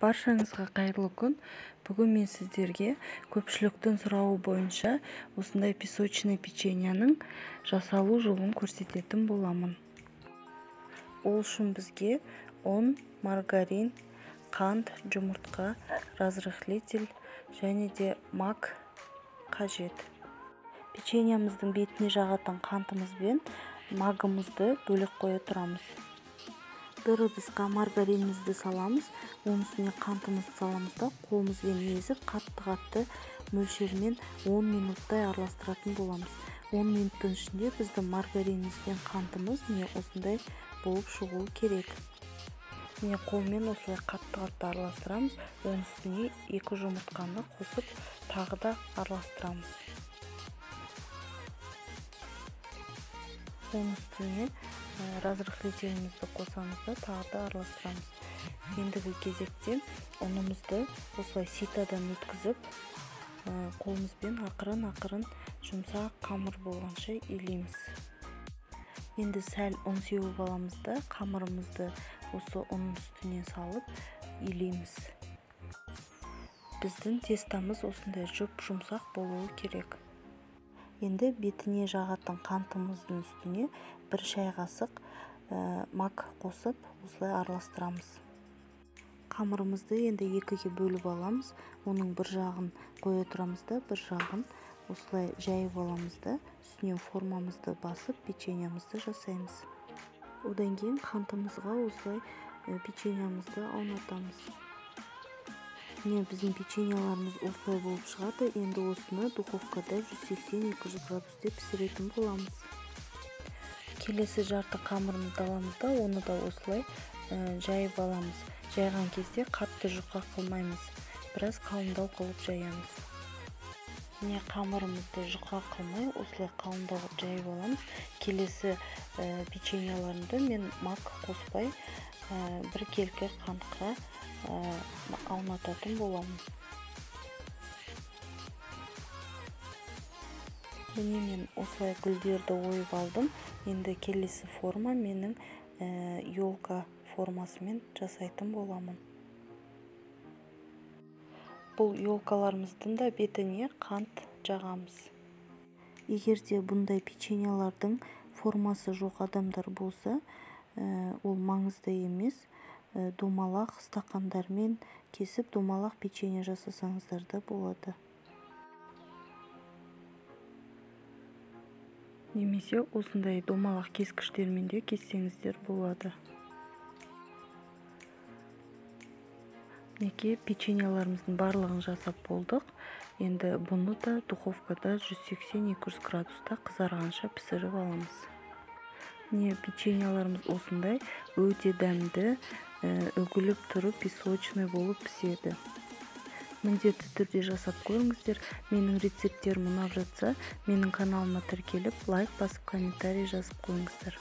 Баршаңызға қайырлы күн. Бүгін мен сіздерге көпшіліктің сұрауы бойынша осындай песочный печеньенің жасалу жолын көрсететін боламын. Ол үшін бізге ұн, маргарин, қант, жұмыртқа, разрыхлитель және де мак қажет. Печеньеміздің бетіне жағатын қантымыз бен магымызды бөлек қоя тұрамыз. Бір ыдысқа маргаринімізді саламыз, оның үстіне қантымызды саламыз да қолымызбен езіп қатты мөлшермен 10 минуттай араластыратын боламыз. 10 минуттың ішінде біздің маргариніміз бен қантымыз осындай болып шығуы керек. Қолмен осылай қатты араластырамыз. Оның үстіне 2 жұмыртқаны қосып тағы да араластырамыз. Оның үстіне разрыхлителімізді қосамыз да тағы да араластырамыз. Ендігі кезекте ұнымызды осылай ситадан өткізіп, қолымызбен ақырын жұмсақ қамыр болғанша илейміз. Енді сәл ұн сеуіп аламыз да қамырымызды осы ұнның үстіне салып илейміз. Біздің тестамыз осындай жұмсақ болуы керек. Енді бетіне жағатын қантымыздың үстіне 1 шай қасық мак қосып, осылай араластырамыз. Қамырымызды енді 2-ге бөліп аламыз. Оның бір жағын қоя тұрамыз да, бір жағын осылай жайып аламыз да, үстінен формамызды басып, печеньемізді жасаймыз. Одан кейін қантымызға осылай печеньемізді аунатамыз. Біздің печеньеларымыз осылай болып шығады. Енді осыны духовкада 180-200 градусте пісіретін боламыз. Келесі жарты қамырымызды аламыз да, оны да осылай жайып аламыз. Жайған кезде қатты жұқа қылмаймыз, біраз қалыңдау қылып жаямыз. Қамырымызды жұқа қылмай, осылай қалыңдау жайып аламыз. Келесі печеньеларымды мен мак қоспай, 1 келкі қантқа аунататын боламын. Мен осылай гүлдерді ойып алдым. Енді келесі форма менің елка формасымен жасайтын боламын. Бұл елкаларымыздың да бетіне қант жағамыз. Егерде бұндай печеньелардың формасы жоқ адамдар болса, ол маңызды емес. Домалақ стақандармен кесіп, домалақ печенье жасасаңыздар да болады. Немесе осындай домалақ кескіштермен де кессеңіздер болады. Печеньеларымыздың барлығын жасап болдық. Енді бұны да духовкада 180-200 градуста қызарғанша пісіріп аламыз. Печеньеларымыз осындай өте дәмді, үгіліп тұрып песочный болып піседі. Міндетті түрде жасап көріңіздер. Менің рецепттерім ұнап жатса, менің каналыма тіркеліп, лайк басып, комментарий жазып қойыңыздар.